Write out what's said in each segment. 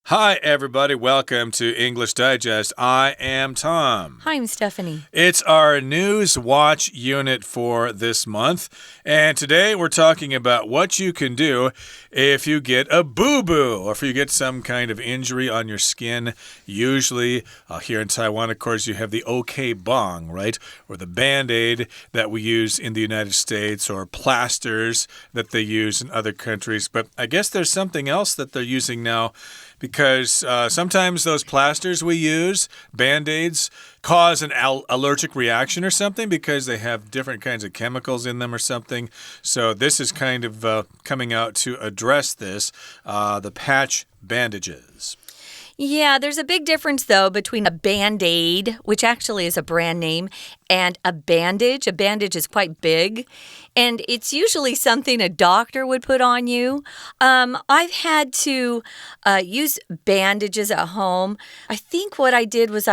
Hi, everybody. Welcome to English Digest. I am Tom. Hi, I'm Stephanie. It's our News Watch unit for this month. And today we're talking about what you can do if you get a boo-boo or if you get some kind of injury on your skin. Usually, here in Taiwan, of course, you have the OK bong, right? Or the Band-Aid that we use in the United States, or plasters that they use in other countries. But I guess there's something else that they're using now, because sometimes those plasters we use, Band-Aids, cause an allergic reaction or something because they have different kinds of chemicals in them or something. So this is kind of coming out to address this, the patch bandages. Yeah, there's a big difference, though, between a Band-Aid, which actually is a brand name, and a bandage. A bandage is quite big, and it's usually something a doctor would put on you. I've had to use bandages at home. I think what I did was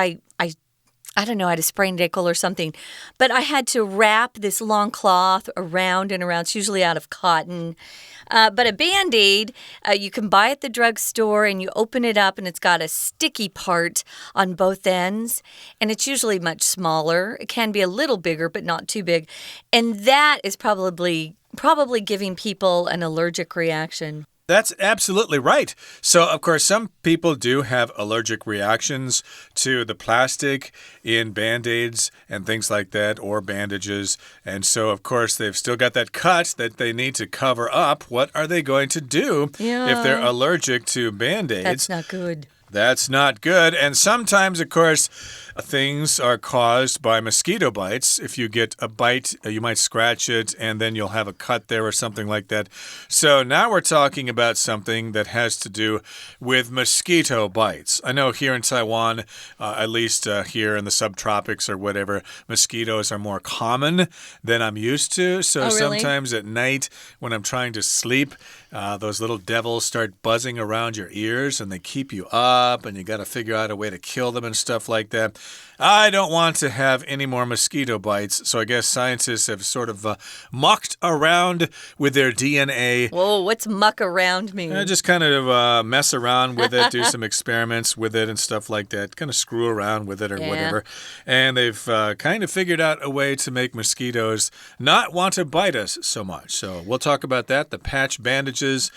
I don't know, I had a sprained ankle or something, but I had to wrap this long cloth around and around. It's usually out of cotton. But a Band-Aid, you can buy at the drugstore, and you open it up, and it's got a sticky part on both ends, and it's usually much smaller. It can be a little bigger, but not too big. And that is probably giving people an allergic reaction. That's absolutely right. So, of course, some people do have allergic reactions to the plastic in Band-Aids and things like that, or bandages. And so, of course, they've still got that cut that they need to cover up. What are they going to do if they're allergic to Band-Aids? That's not good. That's not good. And sometimes, of course, things are caused by mosquito bites. If you get a bite, you might scratch it, and then you'll have a cut there or something like that. So now we're talking about something that has to do with mosquito bites. I know here in Taiwan, at least here in the subtropics or whatever, mosquitoes are more common than I'm used to. So sometimes at night when I'm trying to sleep, those little devils start buzzing around your ears, and they keep you up, and you got to figure out a way to kill them and stuff like that. I don't want to have any more mosquito bites, so I guess scientists have sort of mucked around with their DNA. Whoa, what's muck around mean? Just kind of mess around with it, do some experiments with it and stuff like that, kind of screw around with it or whatever. And they've kind of figured out a way to make mosquitoes not want to bite us so much. So we'll talk about that, the patch bandages,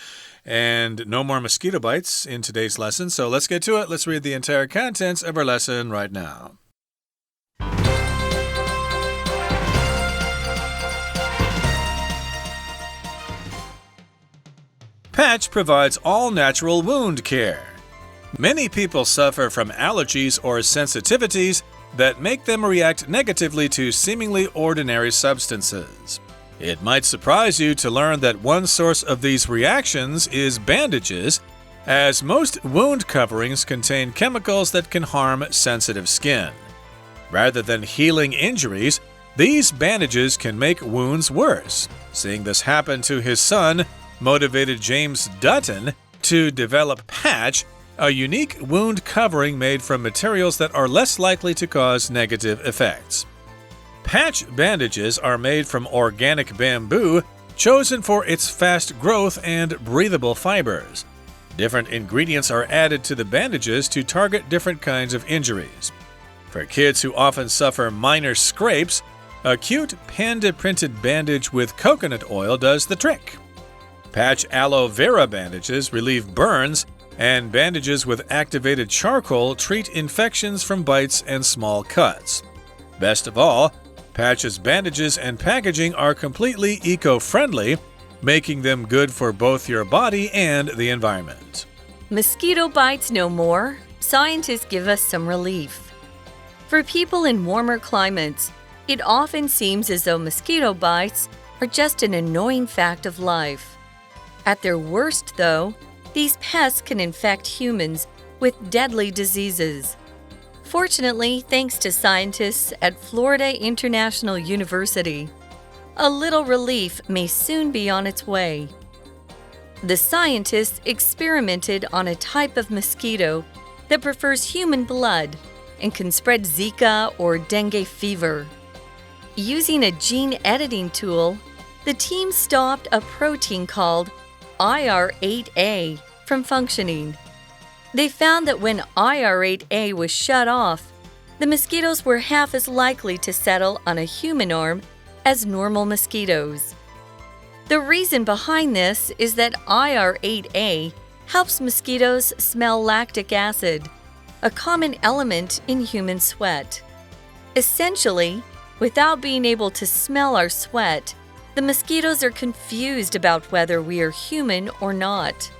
and no more mosquito bites in today's lesson. So let's get to it. Let's read the entire contents of our lesson right now. Patch provides all-natural wound care. Many people suffer from allergies or sensitivities that make them react negatively to seemingly ordinary substances. It might surprise you to learn that one source of these reactions is bandages, as most wound coverings contain chemicals that can harm sensitive skin. Rather than healing injuries, these bandages can make wounds worse. Seeing this happen to his son motivated James Dutton to develop Patch, a unique wound covering made from materials that are less likely to cause negative effects. Patch bandages are made from organic bamboo, chosen for its fast growth and breathable fibers. Different ingredients are added to the bandages to target different kinds of injuries. For kids who often suffer minor scrapes, a cute panda-printed bandage with coconut oil does the trick. Patch aloe vera bandages relieve burns, and bandages with activated charcoal treat infections from bites and small cuts. Best of all, Patch's bandages and packaging are completely eco-friendly, making them good for both your body and the environment. Mosquito bites no more. Scientists give us some relief. For people in warmer climates, it often seems as though mosquito bites are just an annoying fact of life. At their worst, though, these pests can infect humans with deadly diseases. Fortunately, thanks to scientists at Florida International University, a little relief may soon be on its way. The scientists experimented on a type of mosquito that prefers human blood and can spread Zika or dengue fever. Using a gene editing tool, the team stopped a protein called IR8A from functioning. They found that when IR8A was shut off, the mosquitoes were half as likely to settle on a human arm as normal mosquitoes. The reason behind this is that IR8A helps mosquitoes smell lactic acid, a common element in human sweat. Essentially, without being able to smell our sweat, the mosquitoes are confused about whether we are human or not.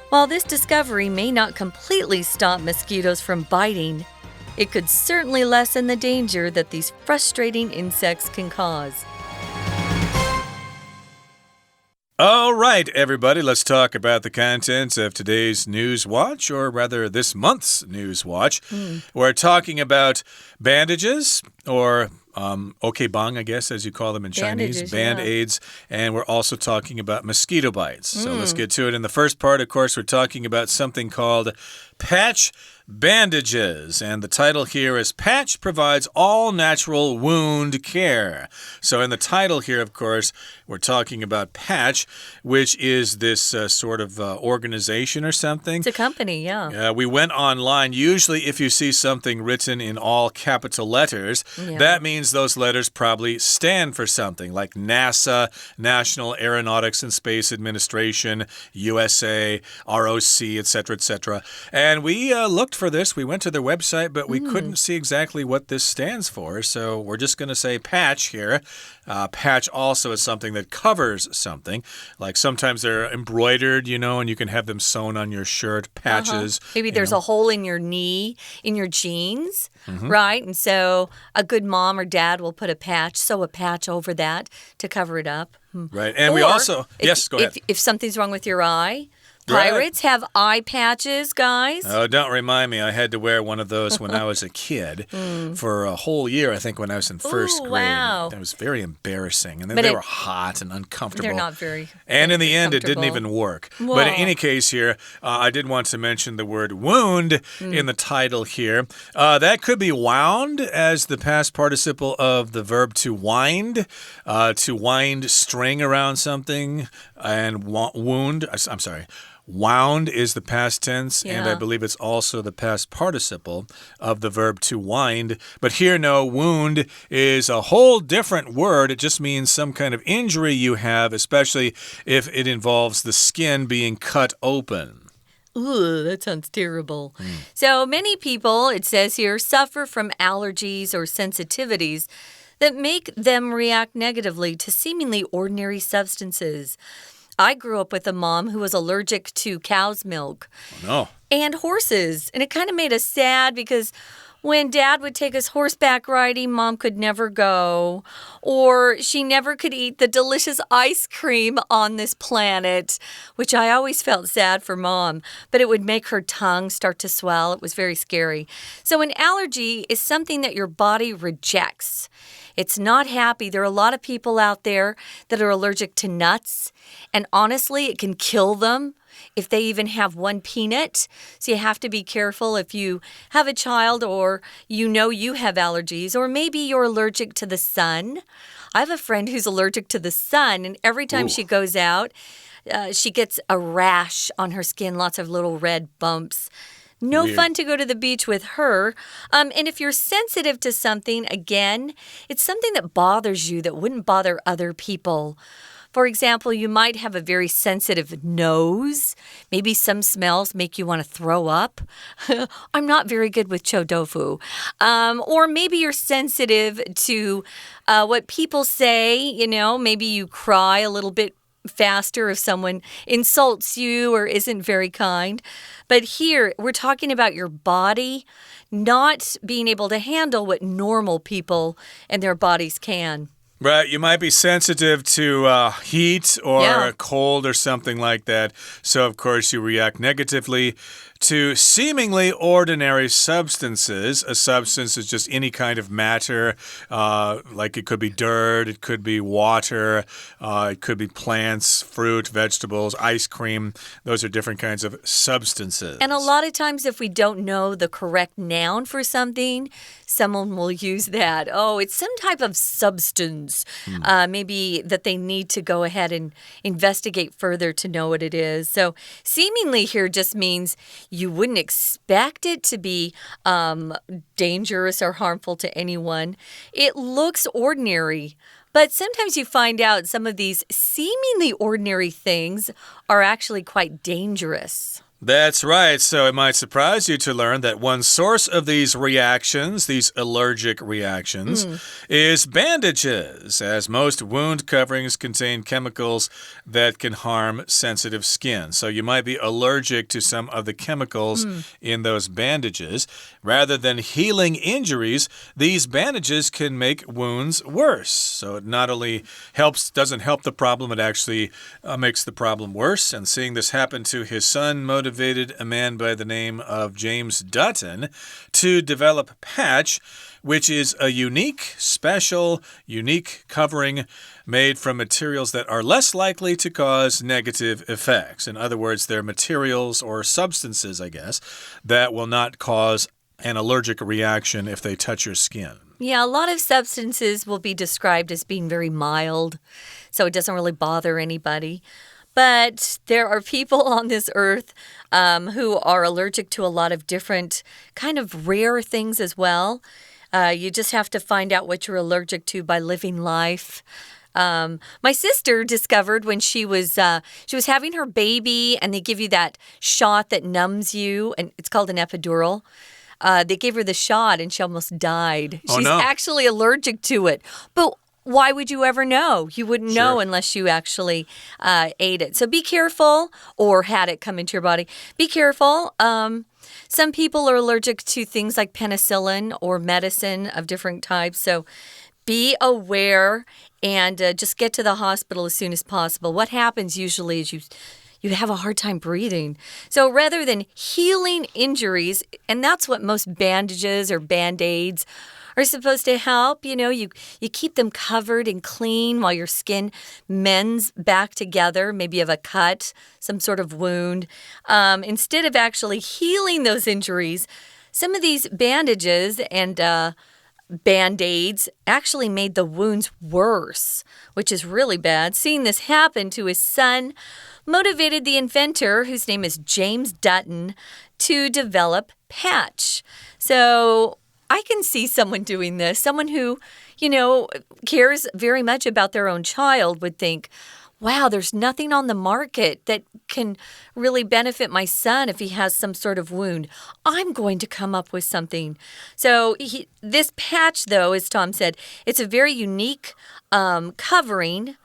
While this discovery may not completely stop mosquitoes from biting, it could certainly lessen the danger that these frustrating insects can cause. All right, everybody, let's talk about the contents of today's News Watch, or rather this month's News Watch. We're talking about bandages, or okebang, I guess, as you call them in Chinese, band-aids, and we're also talking about mosquito bites. So let's get to it. In the first part, of course, we're talking about something called patch bandages, and the title here is Patch Provides All Natural Wound Care. So in the title here, of course, we're talking about Patch, which is this sort of organization or something. It's a company, yeah. We went online. Usually if you see something written in all capital letters, that means those letters probably stand for something like NASA, National Aeronautics and Space Administration, USA, ROC, etc., etc. And we looked for this. We went to their website, but we couldn't see exactly what this stands for. So we're just going to say patch here. Patch also is something that covers something. Like sometimes they're embroidered, you know, and you can have them sewn on your shirt, patches. Maybe there's a hole in your knee, in your jeans, right? And so a good mom or dad will put a patch, sew a patch over that to cover it up. Right. And we also, yes, go ahead. If something's wrong with your eye, pirates have eye patches, guys. Oh, don't remind me. I had to wear one of those when I was a kid for a whole year, I think, when I was in first grade. Wow. That was very embarrassing. And then they were hot and uncomfortable. They're not very And in the end, it didn't even work. Whoa. But in any case here, I did want to mention the word wound in the title here. That could be wound as the past participle of the verb to wind string around something. And wound, I'm sorry. Wound is the past tense, and I believe it's also the past participle of the verb to wind. But here, no, wound is a whole different word. It just means some kind of injury you have, especially if it involves the skin being cut open. Ooh, that sounds terrible. So many people, it says here, suffer from allergies or sensitivities that make them react negatively to seemingly ordinary substances. I grew up with a mom who was allergic to cow's milk and horses. And it kind of made us sad because when Dad would take us horseback riding, Mom could never go. Or she never could eat the delicious ice cream on this planet, which I always felt sad for Mom. But it would make her tongue start to swell. It was very scary. So an allergy is something that your body rejects. It's not happy. There are a lot of people out there that are allergic to nuts. And honestly, it can kill them if they even have one peanut. So you have to be careful if you have a child or you know you have allergies, or maybe you're allergic to the sun. I have a friend who's allergic to the sun, and every time she goes out, she gets a rash on her skin, lots of little red bumps. No fun to go to the beach with her. And if you're sensitive to something, again, it's something that bothers you that wouldn't bother other people. For example, you might have a very sensitive nose. Maybe some smells make you want to throw up. I'm not very good with chou tofu. Or maybe you're sensitive to what people say. You know, maybe you cry a little bit faster if someone insults you or isn't very kind. But here, we're talking about your body not being able to handle what normal people and their bodies can. Right, you might be sensitive to heat or cold or something like that. So, of course, you react negatively to seemingly ordinary substances. A substance is just any kind of matter, like it could be dirt, it could be water, it could be plants, fruit, vegetables, ice cream. Those are different kinds of substances. And a lot of times if we don't know the correct noun for something, someone will use that. Oh, it's some type of substance. wounds. Maybe that they need to go ahead and investigate further to know what it is. So seemingly here just means you wouldn't expect it to be dangerous or harmful to anyone. It looks ordinary. But sometimes you find out some of these seemingly ordinary things are actually quite dangerous. That's right. So it might surprise you to learn that one source of these reactions, these allergic reactions, is bandages, as most wound coverings contain chemicals that can harm sensitive skin. So you might be allergic to some of the chemicals in those bandages. Rather than healing injuries, these bandages can make wounds worse. So it not only doesn't help the problem, it actually makes the problem worse. And seeing this happen to his son motivated a man by the name of James Dutton to develop Patch, which is a unique, special, unique covering made from materials that are less likely to cause negative effects. In other words, they're materials or substances, I guess, that will not cause an allergic reaction if they touch your skin. Yeah, a lot of substances will be described as being very mild, so it doesn't really bother anybody. But there are people on this earth who are allergic to a lot of different kind of rare things as well. You just have to find out what you're allergic to by living life. My sister discovered when she was having her baby, and they give you that shot that numbs you, and it's called an epidural. They gave her the shot, and she almost died. She's actually allergic to it. But why would you ever know? You wouldn't know unless you actually ate it. So be careful, or had it come into your body. Be careful. Some people are allergic to things like penicillin or medicine of different types. So be aware and just get to the hospital as soon as possible. What happens usually is you have a hard time breathing. So rather than healing injuries, and that's what most bandages or Band-Aids are supposed to help. You know, you keep them covered and clean while your skin mends back together. Maybe you have a cut, some sort of wound. Instead of actually healing those injuries, some of these bandages and Band-Aids actually made the wounds worse, which is really bad. Seeing this happen to his son motivated the inventor, whose name is James Dutton, to develop Patch. So I can see someone doing this. Someone who, cares very much about their own child would think, wow, there's nothing on the market that can really benefit my son if he has some sort of wound. I'm going to come up with something. So this patch, though, as Tom said, it's a very unique covering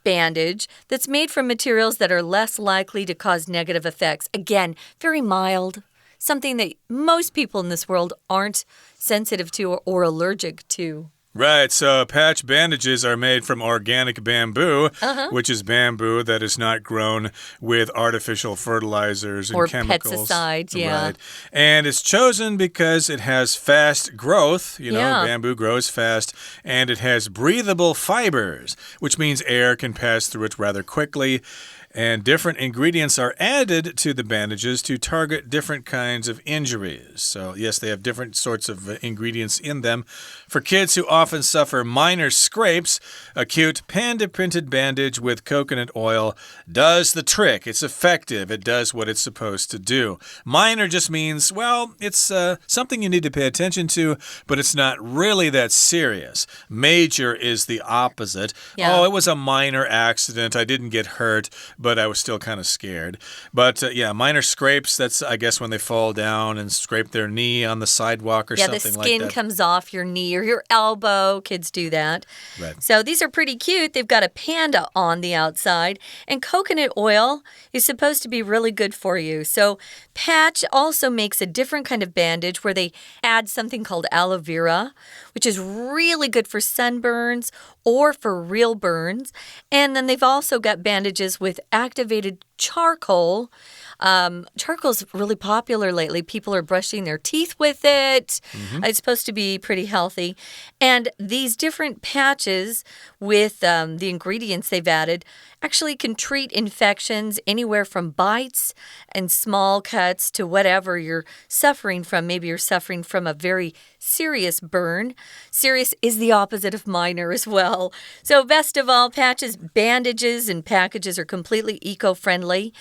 bandage that's made from materials that are less likely to cause negative effects. Again, very mild. Something that most people in this world aren't sensitive to or allergic to. Right, so patch bandages are made from organic bamboo, which is bamboo that is not grown with artificial fertilizers and chemicals. Or pesticides, yeah. Right. And it's chosen because it has fast growth. Bamboo grows fast, and it has breathable fibers, which means air can pass through it rather quickly. And different ingredients are added to the bandages to target different kinds of injuries. So, yes, they have different sorts of ingredients in them. For kids who often suffer minor scrapes, a cute panda-printed bandage with coconut oil does the trick. It's effective. It does what it's supposed to do. Minor just means, well, it's something you need to pay attention to, but it's not really that serious. Major is the opposite. Yeah. Oh, it was a minor accident. I didn't get hurt, but I was still kind of scared. But minor scrapes, that's, I guess, when they fall down and scrape their knee on the sidewalk or something like that. Yeah, the skin comes off your knee or your elbow. Kids do that. Right. So these are pretty cute. They've got a panda on the outside. And coconut oil is supposed to be really good for you. So Patch also makes a different kind of bandage where they add something called aloe vera, which is really good for sunburns or for real burns. And then they've also got bandages with activated charcoal, Charcoal's really popular lately. People are brushing their teeth with it. It's supposed to be pretty healthy. And these different patches with the ingredients they've added actually can treat infections anywhere from bites and small cuts to whatever you're suffering from. Maybe you're suffering from a very serious burn. Serious is the opposite of minor as well. So best of all, patches, bandages, and packages are completely eco-friendly.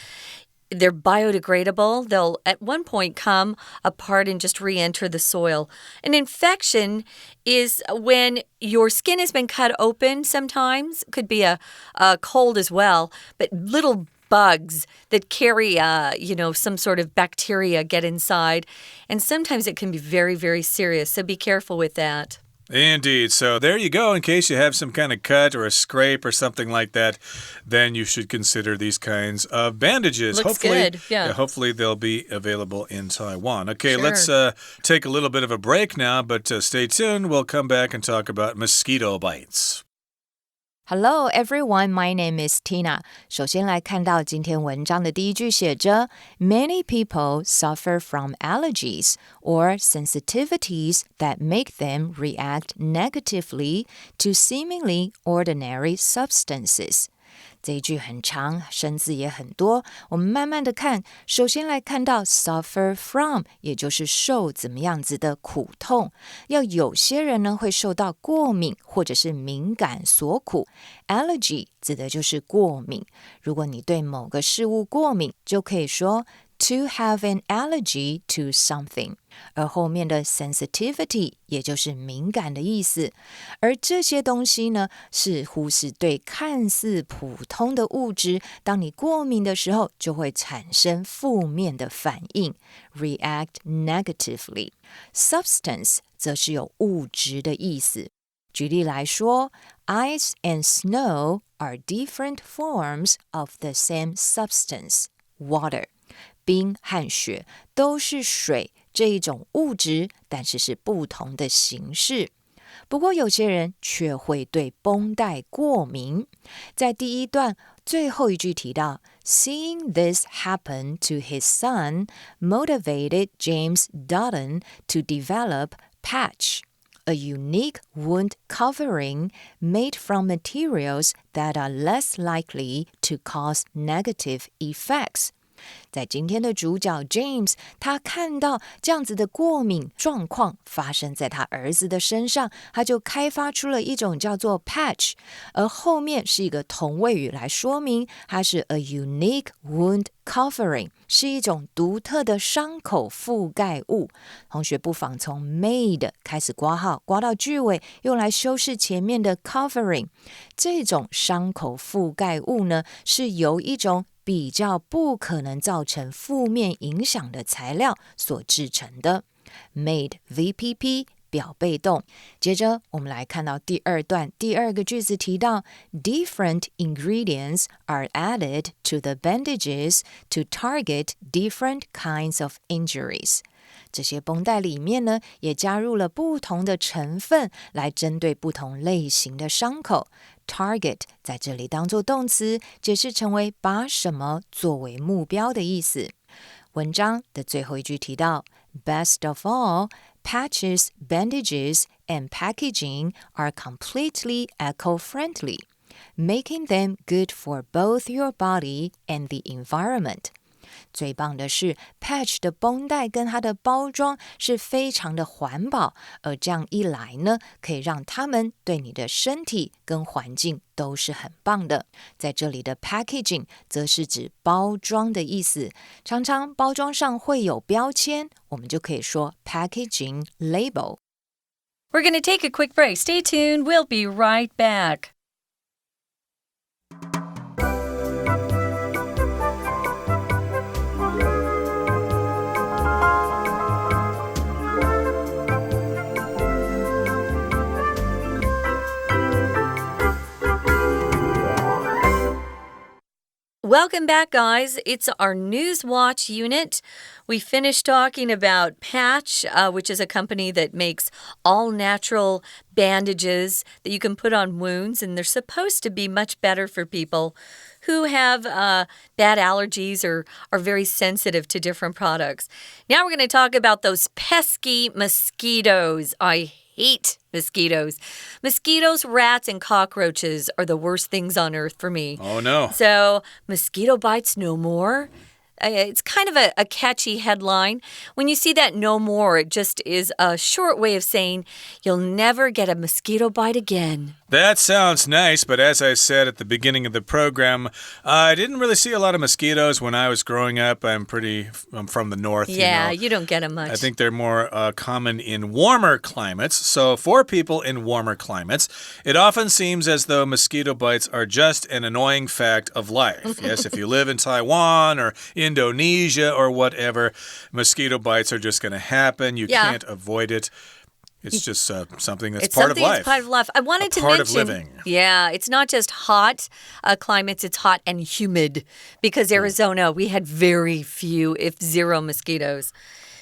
They're biodegradable. They'll at one point come apart and just re-enter the soil. An infection is when your skin has been cut open sometimes. Could be a cold as well, but little bugs that carry, some sort of bacteria get inside. And sometimes it can be very, very serious, so be careful with that. Indeed. So there you go. In case you have some kind of cut or a scrape or something like that, then you should consider these kinds of bandages. Looks good. Yeah. Hopefully they'll be available in Taiwan. Okay, sure. Let's take a little bit of a break now, but stay tuned. We'll come back and talk about mosquito bites. Hello everyone, my name is Tina. 首先来看到今天文章的第一句写着 Many people suffer from allergies or sensitivities that make them react negatively to seemingly ordinary substances. 这一句很长，生字也很多，我们慢慢的看。首先来看到 suffer from， 也就是受怎么样子的苦痛。要有些人呢会受到过敏或者是敏感所苦。Allergy 指的就是过敏。如果你对某个事物过敏，就可以说To have an allergy to something， 而后面的 sensitivity 也就是敏感的意思，而这些东西呢，似乎是对看似普通的物质，当你过敏的时候，就会产生负面的反应 ，react negatively。Substance 则是有物质的意思。举例来说 ，ice and snow are different forms of the same substance, water。冰和雪都是水这一种物质，但是是不同的形式。不过有些人却会对绷带过敏。在第一段最后一句提到 Seeing this happen to his son motivated James Dutton to develop Patch, a unique wound covering made from materials that are less likely to cause negative effects.在今天的主角 James， 他看到这样子的过敏状况发生在他儿子的身上，他就开发出了一种叫做 patch， 而后面是一个同位语来说明，它是 a unique wound covering， 是一种独特的伤口覆盖物。同学不妨从 made 开始括号，括到句尾，用来修饰前面的 covering。这种伤口覆盖物呢，是由一种比较不可能造成负面影响的材料所制成的 made VPP 表被动。接着我们来看到第二段第二个句子提到 different ingredients are added to the bandages to target different kinds of injuries。这些绷带里面呢，也加入了不同的成分来针对不同类型的伤口。Target 在这里当作动词，解释成为把什么作为目标的意思。文章的最后一句提到 Best of all, patches, bandages, and packaging are completely eco-friendly, making them good for both your body and the environment.最棒的是 patch 的绷带跟它的包装是非常的环保，而这样一来呢，可以让它们对你的身体跟环境都是很棒的。在这里的 packaging 则是指包装的意思，常常包装上会有标签，我们就可以说 packaging label。 We're going to take a quick break. Stay tuned. We'll be right back. Welcome back, guys. It's our News Watch unit. We finished talking about Patch, which is a company that makes all-natural bandages that you can put on wounds, and they're supposed to be much better for people who have bad allergies or are very sensitive to different products. Now we're going to talk about those pesky mosquitoes. I hate mosquitoes. Mosquitoes, rats, and cockroaches are the worst things on earth for me. Oh, no. So, mosquito bites no more. It's kind of a catchy headline. When you see that no more, it just is a short way of saying you'll never get a mosquito bite again. That sounds nice, but as I said at the beginning of the program, I didn't really see a lot of mosquitoes when I was growing up. I'm from the north. Yeah, you don't get them much. I think they're more common in warmer climates. So for people in warmer climates, it often seems as though mosquito bites are just an annoying fact of life. Yes, if you live in Taiwan or Indonesia or whatever, mosquito bites are just going to happen. You can't avoid it. It's just something that's part of life. It's part of life. I wanted to mention, part of living. Yeah, it's not just hot climates, it's hot and humid because Arizona, we had very few, if zero mosquitoes.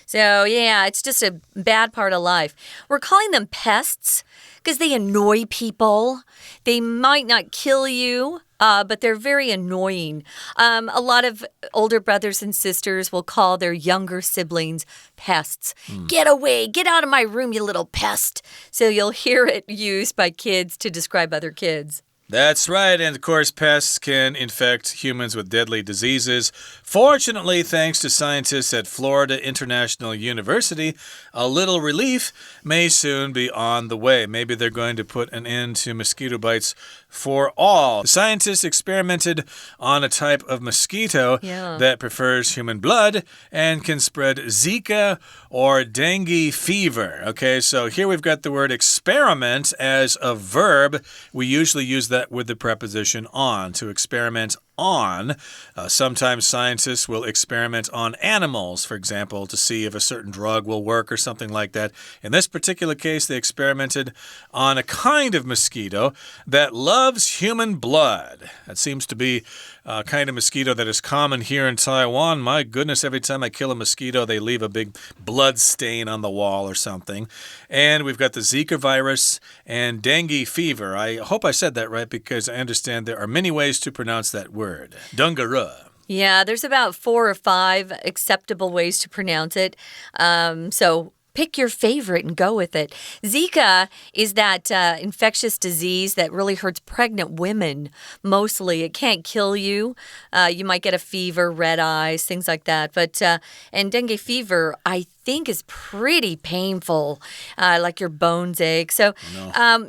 So, yeah, it's just a bad part of life. We're calling them pests because they annoy people. They might not kill you, but they're very annoying. A lot of older brothers and sisters will call their younger siblings pests. Get away, get out of my room, you little pest. So you'll hear it used by kids to describe other kids. That's right, and of course pests can infect humans with deadly diseases. Fortunately, thanks to scientists at Florida International University, a little relief may soon be on the way. Maybe they're going to put an end to mosquito bites for all. The scientists experimented on a type of mosquito that prefers human blood and can spread Zika or dengue fever. Okay, so here we've got the word experiment as a verb. We usually use that with the preposition on, to experiment on. Sometimes scientists will experiment on animals, for example, to see if a certain drug will work or something like that. In this particular case, they experimented on a kind of mosquito that loves human blood. That seems to be a kind of mosquito that is common here in Taiwan. My goodness, every time I kill a mosquito, they leave a big blood stain on the wall or something. And we've got the Zika virus and dengue fever. I hope I said that right because I understand there are many ways to pronounce that word. Dungaroo. Yeah, there's about 4 or 5 acceptable ways to pronounce it. So pick your favorite and go with it. Zika is that infectious disease that really hurts pregnant women, mostly. It can't kill you. You might get a fever, red eyes, things like that. But and dengue fever, I think is pretty painful, like your bones ache. So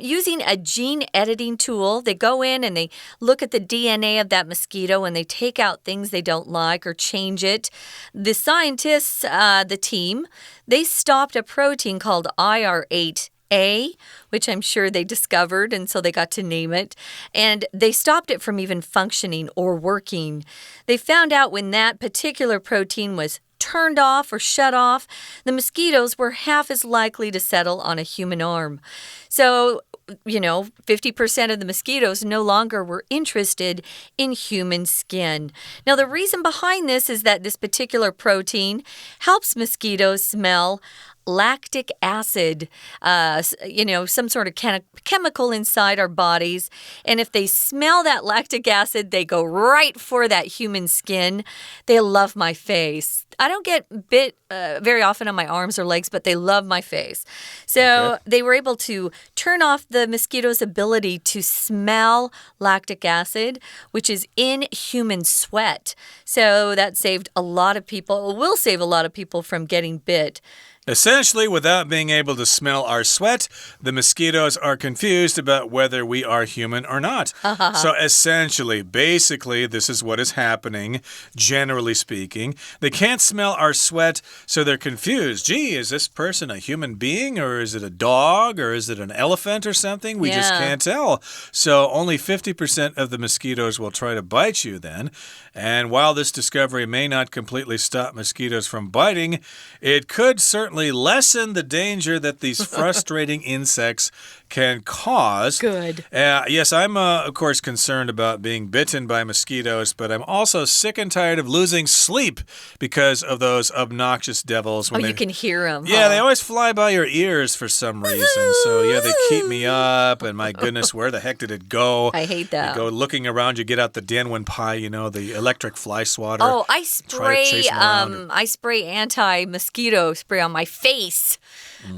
using a gene editing tool, they go in and they look at the DNA of that mosquito and they take out things they don't like or change it. The scientists, the team, they stopped a protein called IR8A, which I'm sure they discovered, and so they got to name it. And they stopped it from even functioning or working. They found out when that particular protein was turned off or shut off, the mosquitoes were half as likely to settle on a human arm. So, 50% of the mosquitoes no longer were interested in human skin. Now, the reason behind this is that this particular protein helps mosquitoes smell lactic acid, some sort of chemical inside our bodies. And if they smell that lactic acid, they go right for that human skin. They love my face. I don't get bit very often on my arms or legs, but they love my face. So they were able to turn off the mosquito's ability to smell lactic acid, which is in human sweat. So that saved a lot of people, will save a lot of people from getting bit. Essentially, without being able to smell our sweat, the mosquitoes are confused about whether we are human or not. So essentially, basically, this is what is happening, generally speaking. They can't smell our sweat, so they're confused. Gee, is this person a human being, or is it a dog, or is it an elephant or something? We just can't tell. So only 50% of the mosquitoes will try to bite you then. And while this discovery may not completely stop mosquitoes from biting, it could certainly apparently lessen the danger that these frustrating insects can cause. Good. Yes, I'm, of course, concerned about being bitten by mosquitoes, but I'm also sick and tired of losing sleep because of those obnoxious devils. You can hear them. Yeah, they always fly by your ears for some reason. So, yeah, they keep me up, and my goodness, where the heck did it go? I hate that. You go looking around, you get out the Danwen pie, you know, the electric fly swatter. Oh, I spray anti-mosquito spray on my face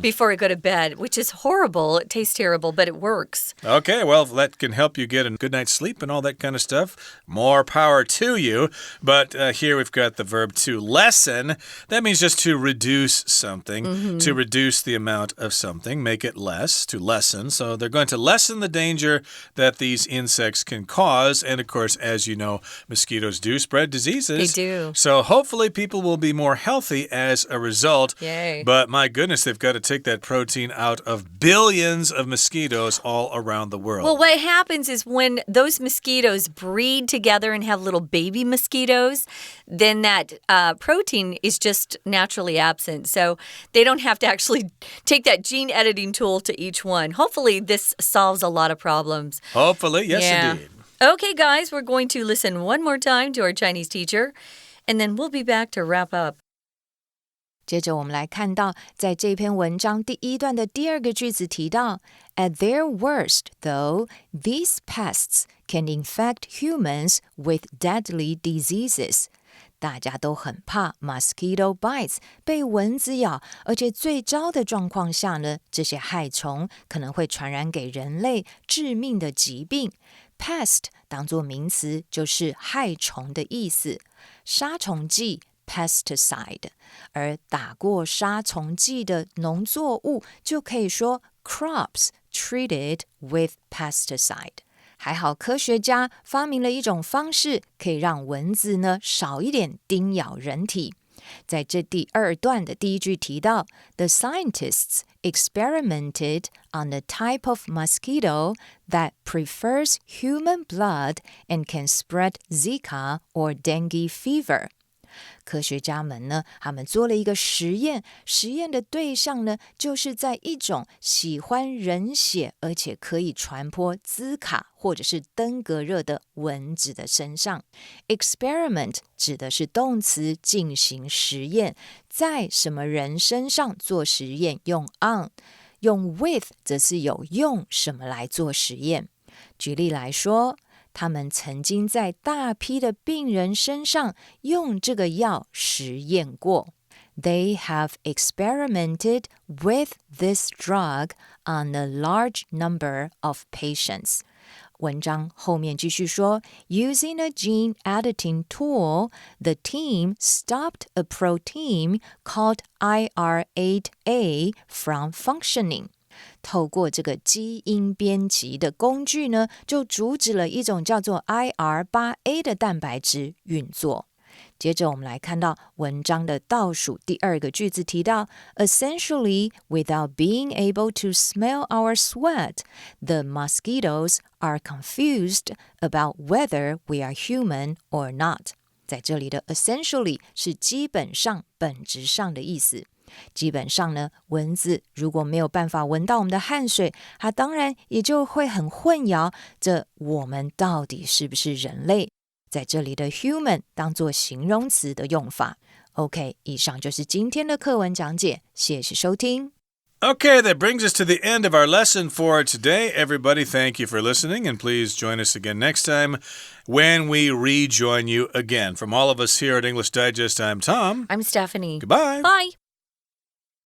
before I go to bed, which is horrible. It tastes terrible, but it works. Okay, well, that can help you get a good night's sleep and all that kind of stuff. More power to you. But here we've got the verb to lessen. That means just to reduce something, to reduce the amount of something, make it less, to lessen. So they're going to lessen the danger that these insects can cause. And, of course, as you know, mosquitoes do spread diseases. They do. So hopefully people will be more healthy as a result. Yay. But my goodness, they've got to take that protein out of billions of mosquitoes all around the world. Well, what happens is when those mosquitoes breed together and have little baby mosquitoes, then that protein is just naturally absent. So they don't have to actually take that gene editing tool to each one. Hopefully, this solves a lot of problems. Hopefully, yes, indeed. Okay, guys, we're going to listen one more time to our Chinese teacher, and then we'll be back to wrap up. 接着我们来看到，在这篇文章第一段的第二个句子提到 At their worst, though, these pests can infect humans with deadly diseases. 大家都很怕 mosquito bites 被蚊子咬，而且最糟的状况下呢，这些害虫可能会传染给人类致命的疾病。Pest 当作名词就是害虫的意思，杀虫剂pesticide， 而打过杀虫剂的农作物就可以说 crops treated with pesticide。还好科学家发明了一种方式，可以让蚊子呢少一点叮咬人体。在这第二段的第一句提到 The scientists experimented on a type of mosquito that prefers human blood and can spread Zika or dengue fever。科学家们呢，他们做了一个实验，实验的对象呢，就是在一种喜欢人血而且可以传播兹卡或者是登革热的蚊子的身上。Experiment 指的是动词，进行实验，在什么人身上做实验，用 on， 用 with 则是有用什么来做实验。举例来说，他们曾经在大批的病人身上用这个药实验过。They have experimented with this drug on a large number of patients. 文章后面继续说 Using a gene editing tool, the team stopped a protein called IR8A from functioning.透过这个基因编辑的工具呢，就阻止了一种叫做 IR8A 的蛋白质运作。接着我们来看到文章的倒数第二个句子提到 Essentially, without being able to smell our sweat, the mosquitoes are confused about whether we are human or not. 在这里的 essentially 是基本上、本质上的意思。基本上呢，蚊子如果没有办法闻到我们的汗水，它当然也就会很混淆，这我们到底是不是人类？在这里的 human 当作形容词的用法。OK， 以上就是今天的课文讲解，谢谢收听。Okay, that brings us to the end of our lesson for today. Everybody, thank you for listening, and please join us again next time when we rejoin you again. From all of us here at English Digest, I'm Tom. I'm Stephanie. Goodbye. Bye.